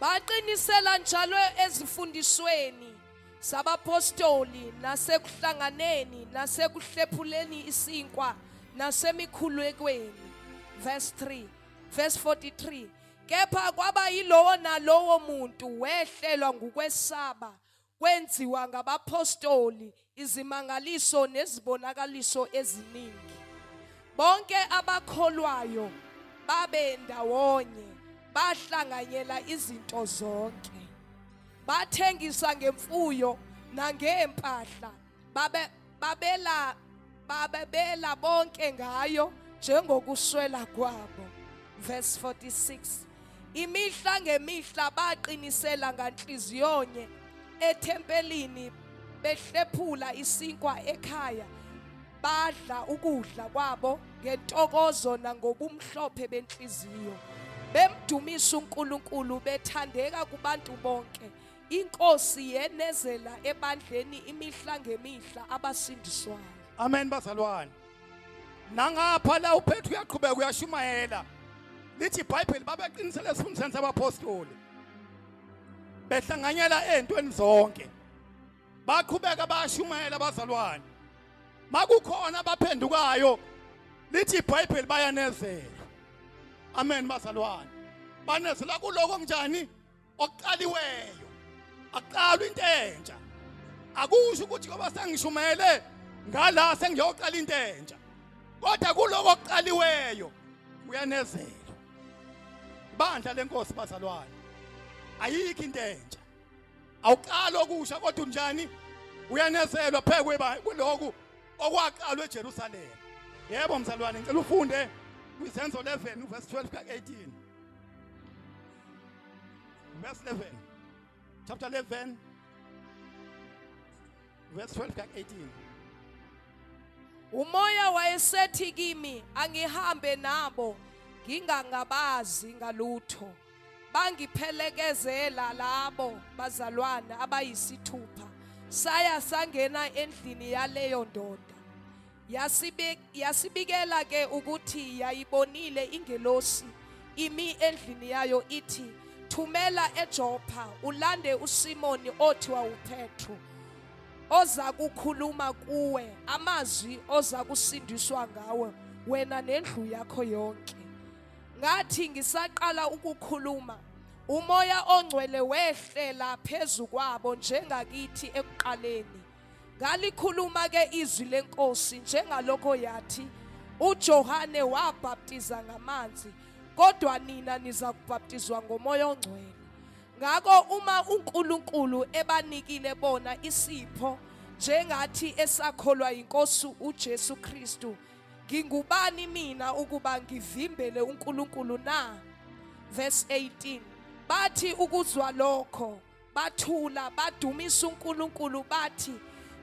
Baqinisela njalo ezifundisweni sabapostoli nasekuhlanganeni nasekuhlephuleni isinkwa nasemikhulekweni. Verse 3. Verse 43. Kepha kwaba yilowo nalowo muntu wehlelwa ngokwesaba kwenziwa ngabapostoli izimangaliso nezibonakaliso eziningi. Bonke abakholwayo babe ndawonye, bahlanganyela izinto zonke. Bathengisa ngemfuyo nangempahla, babebela bonke ngayo njengokuswela kwabo. Verse 46. Imihla ngemihla baqinisela nganhliziyonye ethempelini behlephula isinkwa ekhaya badla ukudla kwabo ngentokozo nangobumhlophe benhliziyo bemdumisa uNkulunkulu bethandeka kubantu bonke. Inkosi yenezela ebandleni imihla ngemihla abasindiswayo.
Amen bazalwane. Nangapha la uPetru uyaqhubeka uyashumayela. Lithi iBhayibheli babeqinisele esifundisweni sabapostoli. Behlanganyela ezintweni zonke. Baqhubeka bayashumayela bazalwane. Makukhona abaphendukayo. Lithi iBhayibheli bayanezela. Amen bazalwane. Banezela kuloko kunjani? Okuqaliweyo. Aqalwe into entsha. Akusho ukuthi ngoba sengishumayele ngala sengiyoqala into entsha. Kodwa kuloko okuqaliweyo uyanezela. Ibandla lenkosi bazalwane. Ayikho into entsha. Awuqala okusha kodwa unjani? Uyanezelwa phekwe kuloko okwaqalwe eJerusalem. Yebo mzalwane ngicela ufunde kwisenzo 11 verse 12 ka 18. Verse 11. Chapter 11 verse 12 ka 18.
Umoya wayesethi kimi angihambe nabo ngingangabazi ngalutho. Bangiphelekezela labo bazalwane abayisithupha. Saya sangena endlini yaleyo ndoda. Yasibikela ke ukuthi yayibonile ingelosi imi endlini yayo ithi, thumela eJopha ulande uSimoni othiwa uPetru oza kukhuluma kuwe amazwi oza kusindiswa ngawe wena nendlu yakho yonke. Ngathi ngisaqala ukukhuluma umoya ongcwele wehlela phezu kwabo njengakithi ekuqaleni. Ngalikhuluma ke izwi lenkosi njengalokho yathi, uJohane wabhaptiza ngamanzi kodwa nina niza kubhaptizwa ngomoya ongcwele. Ngakho uma uNkulunkulu ebanikile bona isipho njengathi esakholwa inkosi uJesu Kristu, ngingubani mina ukuba ngivimbele uNkulunkulu na? Verse 18. Bathi ukuzwa lokho bathula badumisa uNkulunkulu bathi,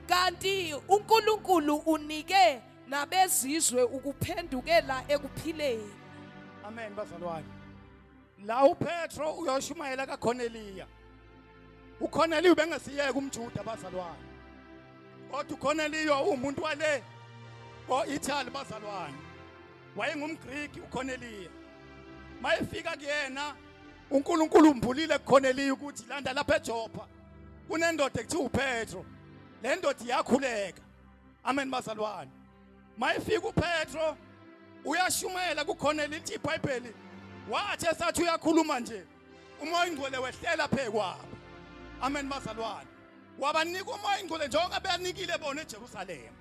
kanti uNkulunkulu unike nabezizwe ukuphendukela ekuphileni.
Amen bazalwane. La uPetro uyoshumayela kaCornelia. uCornelia bengasiyeka umJuda bazalwane. Kodwa uCornelia umuntu wale ko-Italy bazalwane. WayengumGreek uCornelia. Mayefika kuyena uNkulunkulu umbulile kuCornelia ukuthi landa lapha eJopha kunendoda ekuthiwa uPetro. Le ndoda iyakhuleka. Amen bazalwane. Mayefika uPetro uyashumayela kuCornelia ithi iBhayibheli wathi esathi uyakhuluma nje umoya ingcwele wehlela phekwabo. Amen bazalwane. Wabanika umoya ingcwele njengoba beyanikile bona eJerusalem.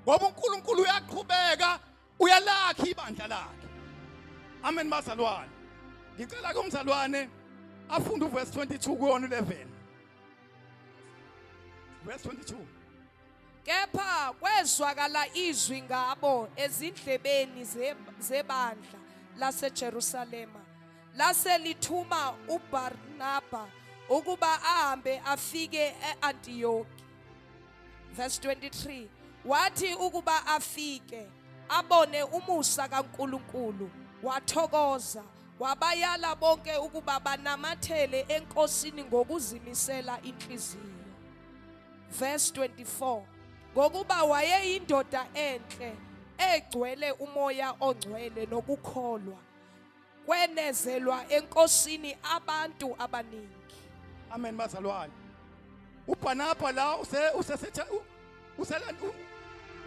Ngoba uNkulunkulu uyaqhubeka uyalakha ibandla lakhe. Amen bazalwane. Ngicela ke umzalwane afunde uverse 22 kuwona 11. Verse 22.
Kepha kwezwakala izwi ngabo ezindlebeni zebandla laseJerusalema. Lase lithuma uBarnaba ukuba ahambe afike eAntiyoki. Verse 23. Wathi ukuba afike abone umusa kaNkulunkulu wathokoza wabayala bonke ukuba banamathele enkosini ngokuzimisela inhliziyo. Verse 24. Ngokuba wayeyindoda enhle egcwele umoya ongcwele nokukholwa kwenezelwa enkosini abantu abaningi.
Amen bazalwane. uBarnaba la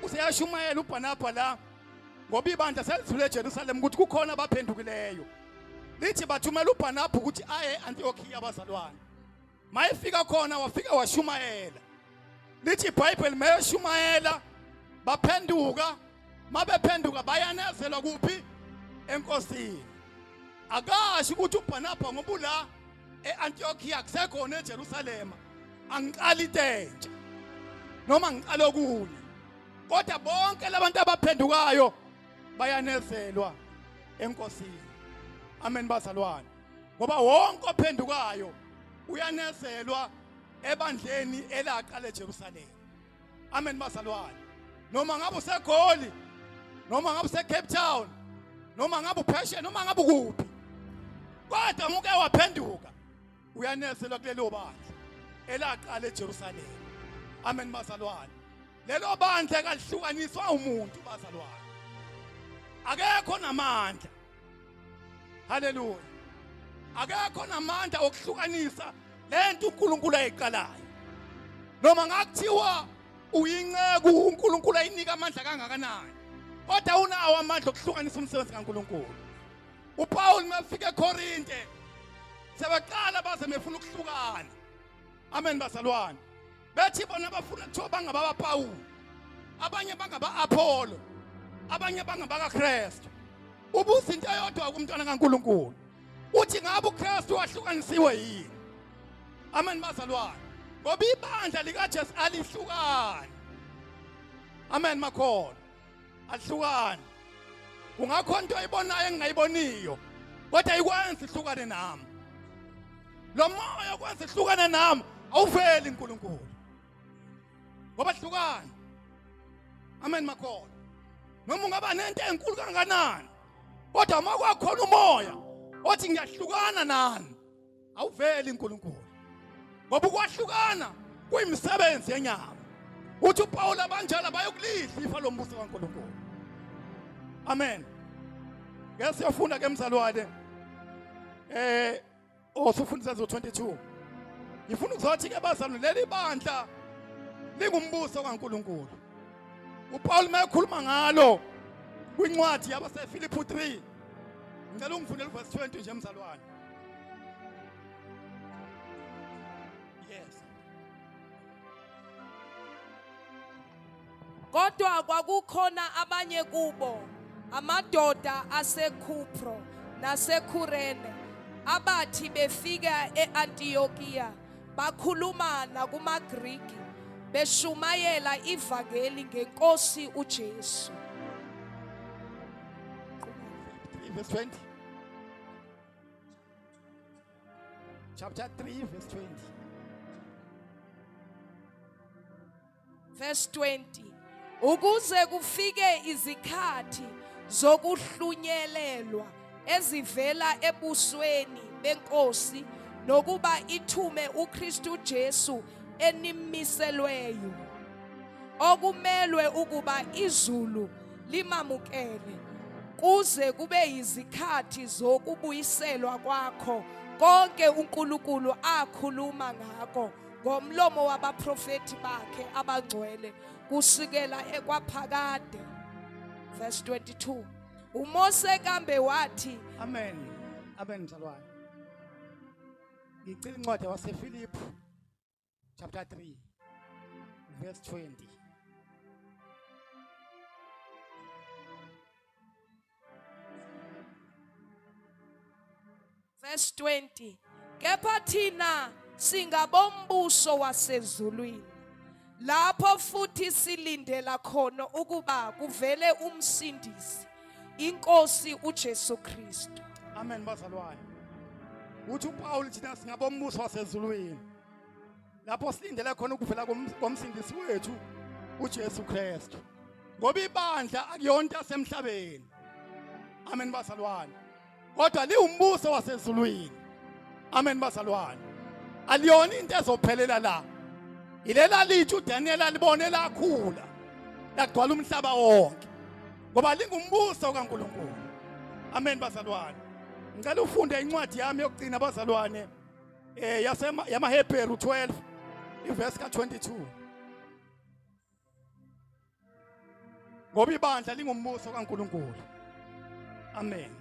useyashumayela uBarnaba la ngoba ibandla selithule eJerusalem ukuthi kukhona abaphendukileyo. Lithi bathumela uBarnaba ukuthi aye eAntiochia abazalwane. Mayefika khona wafika washumayela. Lithi iBhayibheli mayeshumayela baphenduka. Mabephenduka bayanezelwa kuphi? Enkosini. Akasho ukuthi uBarnaba ngoba la eAntiochia kusekhona eJerusalem angiqali intentsha noma ngiqala okunye. Kodwa bonke labantu abaphendukayo bayanezelwa enkosini. Amen bazalwane. Ngoba wonke ophendukayo uyanezelwa ebandleni elaqala eJerusalem. Amen bazalwane. Noma ngabe useGoli, noma ngabe useCape Town, noma ngabe upheshe, noma ngabe kuphi. Kodwa muke waphenduka. Uyaneselwa kulelo bandla elaqala eJerusalem. Amen bazalwane. Lelo bandla kalihlukaniswa umuntu bazalwane. Akekho namandla. Hallelujah. Akekho namandla okuhlukanisa lento uNkulunkulu ayiqalayo. Noma ngakuthiwa uyinceku uNkulunkulu ayinika amandla kangakanani. Kodwa unawo amandla okuhlukanisa umsebenzi kaNkulunkulu. uPaul mafika eKorinte sebaqala baze befuna ukuhlukana. Amen bazalwane. Bethi bona bafuna kuthiwa bangaba Paul, abanye bangaba Apollo, abanye bangaba kaKristu. Ubuza into eyodwa kumntwana kaNkulunkulu. Uthi ngabe uKristu wahlukanisiwe yini? Amen bazalwane. Ngoba ibandla likaJesu alihlukani. Amen makhona. Alihlukani. Kungakho into ayibonayo engingayiboniyo, kodwa ayikwenza ihlukane nami. Lo moya okwenza ihlukane nami awuveli uNkulunkulu. Ngoba hlukani. Amen makhona. Noma ungaba nento enkulu kanganani, kodwa uma kwakhona umoya othi ngiyahlukana nani, awuveli uNkulunkulu. Ngoba ukwahlukana kuyimisebenzi yenyama. Uthi uPaul abanjalo bayokulihla ifa lombuso kaNkulunkulu. Amen. Ngeke siyofunda ke mzalwane. Osufundisa zo 22. Ngifuna ukuzothi ke bazalwane leli bandla lingumbuso kaNkulunkulu. uPaul mayekhuluma ngalo kwincwadi yabaseFilipi 3. Ngicela ungifundele verse 20 nje mzalwane. Yes.
Kodwa kwakukhona abanye kubo amadoda aseKupro naseKurene abathi befika eAntiyokiya bakhuluma nakumaGriki beshumayela ivangeli ngeNkosi uJesu.
Verse 20. Chapter 3 verse 20.
Verse 20. Ukuze kufike izikhathi zokuhlunyelelwa ezivela ebusweni benkosi nokuba ithume uKristu Jesu enimiselweyo, okumelwe ukuba izulu limamukele, kuze kube izikhathi zokubuyiselwa kwakho konke uNkulunkulu akhuluma ngakho ngomlomo wabaprofeti bakhe abangcwele kusukela ekwaphakade. Verse 22. uMose kambe wathi.
Amen. Amen mzalwane. Ngicela incwadi yabaseFilipi chapter 3 verse 20.
Verse 20. Kepha thina singabombuso wasezulwini, lapho futhi silindela khona ukuba kuvele umsindisi, iNkosi uJesu Kristu.
Amen bazalwane. Uthi uPaul thina singabombuso wasezulwini, lapho silindele khona ukuvela komsindisi wethu uJesu Kristu. Ngoba ibandla akuyonto yasemhlabeni. Amen bazalwane. Kodwa liwumbuso wasezulwini. Amen bazalwane. Aliyona into ezophelela la. Ilela lithi uDaniel alibone lakhula lagcwala umhlaba wonke. Ngoba lingumbuso kaNkulunkulu. Amen bazalwane. Ngicela ufunde incwadi yami yokugcina bazalwane yamaHebheru 12 iverse ka22. Ngoba ibandla lingumbuso kaNkulunkulu. Amen.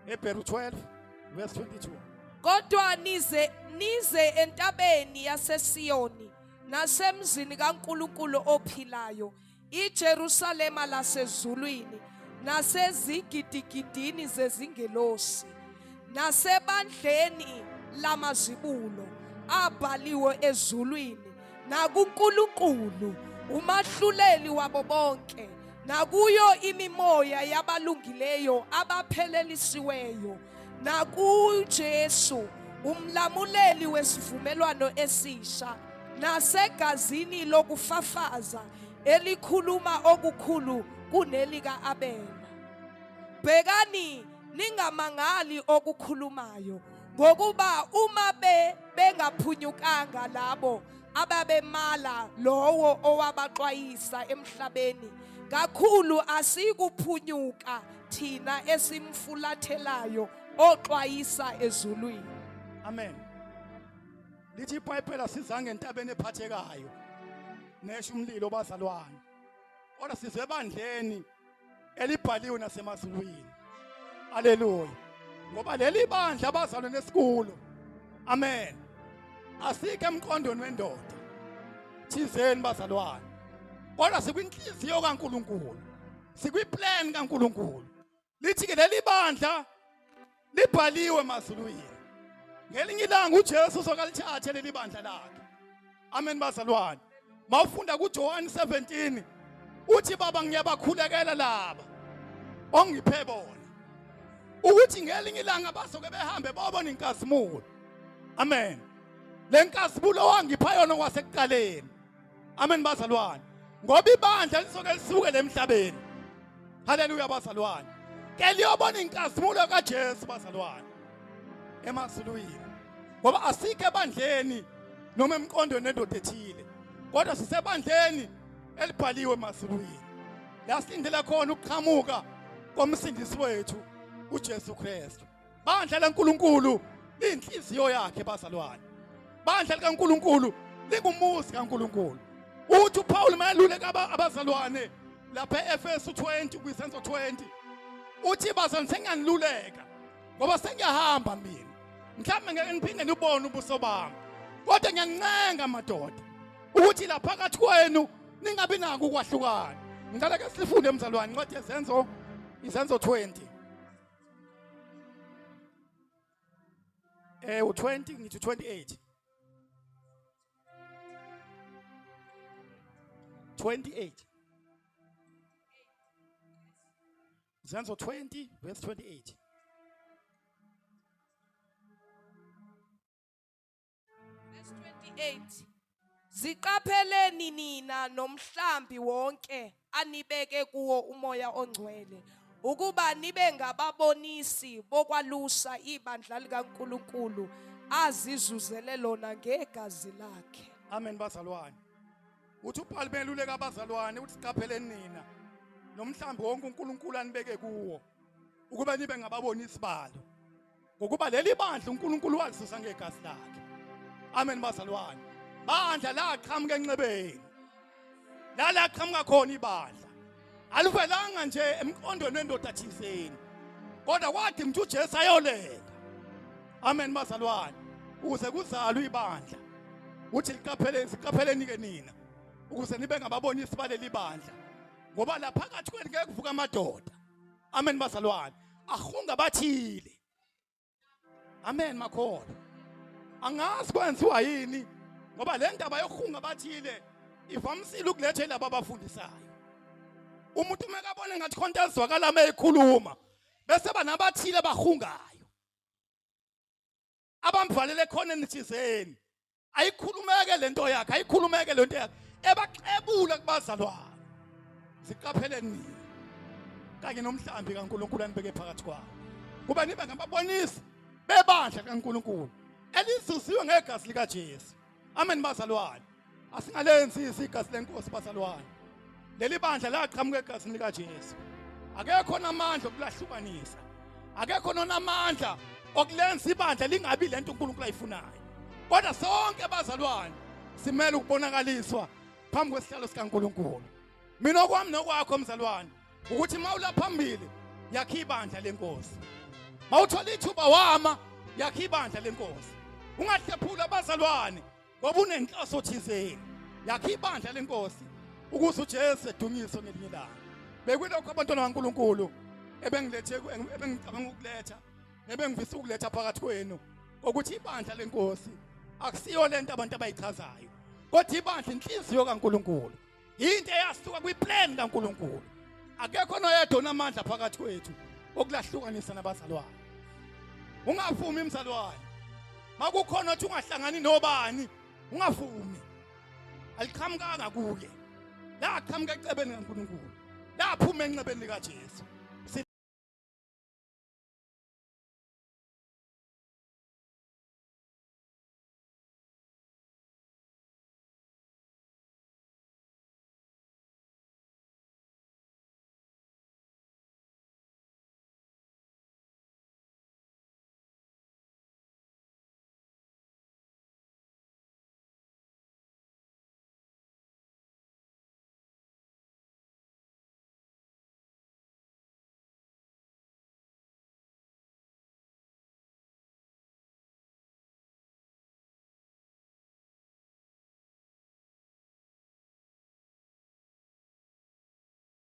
Hebrew 12 verse 22.
Kodwa nize entabeni yaseSiyoni nasemzini kaNkulunkulu ophilayo, iJerusalema lasezulwini, nasezigidigidini zezingelosi, nasebandleni lamazibulo abhaliwe ezulwini, nakuNkulunkulu umahluleli wabo bonke, nakuyo imimoya yabalungileyo abaphelelisiweyo, nakuJesu umlamuleli wesivumelwano esisha nasegazini lokufafaza elikhuluma okukhulu kunelika Abela. Bhekani ningamangali okukhulumayo, ngokuba uma bengaphunyukanga labo ababemala lowo owabaxwayisa emhlabeni, kakhulu asikuphunyuka thina esimfulathelayo oxwayisa ezulwini.
Amen. Lithi iBhayibheli asizange entabeni ephathekayo nesho umlilo bazalwane, kodwa sizwe ebandleni elibhaliwe nasemazulwini. Haleluya. Ngoba leli bandla abazalwane esikhulu, amen, asikho emqondweni wendoda thizeni bazalwane, kodwa sikwinhliziyo kaNkulunkulu, sikwiplan kaNkulunkulu. Lithi ke leli bandla libhaliwe emazulwini. Ngelinye ilanga uJesu uzokalithatha leli bandla lakhe. Amen bazalwane. Mawufunda kuJohn 17 uthi baba ngiyabakhulekela laba ongiphe bona, ukuthi ngelinye ilanga basoke behambe babona inkazimulo. Amen. Le nkazimulo wangipha yona kwasekuqaleni. Amen bazalwane. Ngoba ibandla lisoke lisuke lemhlabeni. Haleluya bazalwane. Ke liyobona inkazimulo kaJesu bazalwane emazulwini. Ngoba asikho ebandleni noma emqondweni nendoda ethile, kodwa sisebandleni elibhaliwe emazulwini. La silindele khona ukuqhamuka komsindisi wethu uJesu Kristu. Bandla laNkulunkulu liyinhliziyo yakhe bazalwane. Bandla likaNkulunkulu lingumuzi kaNkulunkulu. Uthi uPaul mayeluleka abazalwane lapha eEfesu 20 kwisenzo 20 uthi bazalwane sengiyaniluleka ngoba sengiyahamba mina, mhlawumbe ngeke niphinde nibone ubuso bami, kodwa ngiyancenga madoda ukuthi la phakathi kwenu ningabi nako ukwahlukana. Ngicela ke sifunde emzalwane incwadi yezenzo izenzo 20 u20 ngithi 28 Zenzo 20 verse 28.
Verse 28. Ziqapheleni nina nomhlambi wonke anibeke kuwo umoya ongcwele, ukuba nibe ngababonisi bokwalusa ibandla likaNkulunkulu azizuzele lona ngegazi lakhe.
Amen bazalwane. Uthi uPaul beluleka abazalwane uthi siqapheleni nina nomhlambi wonke uNkulunkulu anibeke kuwo ukuba nibe ngababonisi balo, ngokuba leli bandla uNkulunkulu walisusa ngegazi lakhe. Amen bazalwane. Bandla laqhamuka enxebeni, la laqhamuka khona ibandla alivelanga nje emqondweni wendoda thizeni, kodwa kwathi mntu uJesu ayoleka. Amen bazalwane. Ukuze kuzalwe ibandla uthi siqapheleni ke nina ukuze nibe ngababonisi baleli bandla, ngoba la phakathi kwenu ngeke kuvuka amadoda. Amen bazalwane. Ahunga bathile. Amen makholo. Angazi kwenziwa yini, ngoba le ndaba yokuhunga bathile ivamisile ukuletha labo abafundisayo. Umuntu umekabona ngathi khonto ezwakala mayekhuluma bese banabathile bahungayo abamvalele khona nithizeni, ayikhulumeke lento yakhe, ayikhulumeke lento yakhe, ebaxebula kubazalwane. Siqapheleni nina kanye nomhlambi kaNkulunkulu anibeke phakathi kwabo, kuba nibe ngababonisi bebandla kaNkulunkulu elizuziwe ngegazi likaJesu. Amen bazalwane. Asingalenzisi igazi lenkosi bazalwane. Leli bandla laqhamuka egazini likaJesu. Akekho namandla okulahlukanisa, akekho nonamandla okulenza ibandla lingabi lento uNkulunkulu ayifunayo, kodwa sonke bazalwane simele ukubonakaliswa phambi kwesihlalo sikaNkulunkulu. Mina okwami nokwakho mzalwane ukuthi mawula phambili yakhe ibandla lenkosi, mawuthola ithuba wama yakhe ibandla lenkosi. Ungahlephula bazalwane ngoba unenhloso thizeni, yakhe ibandla lenkosi ukuze uJesu edunyiswe ngelinye ilanga. Bekulokho abantwana kaNkulunkulu ebengicabanga ukuletha nebengivisa ukuletha phakathi kwenu, ukuthi ibandla lenkosi akusiyo lento abantu abayichazayo, kodwa ibandla inhliziyo kaNkulunkulu, into eyasuka kwiplan kaNkulunkulu. Akekho noyedwa onamandla phakathi kwethu okulahlukanisa nabazalwane. Ungavumi mzalwane, makukhona ukuthi ungahlangani nobani ungavumi aliqhamukanga kuye la qhamuka ecebeni kaNkulunkulu laphuma enqebeni likaJesu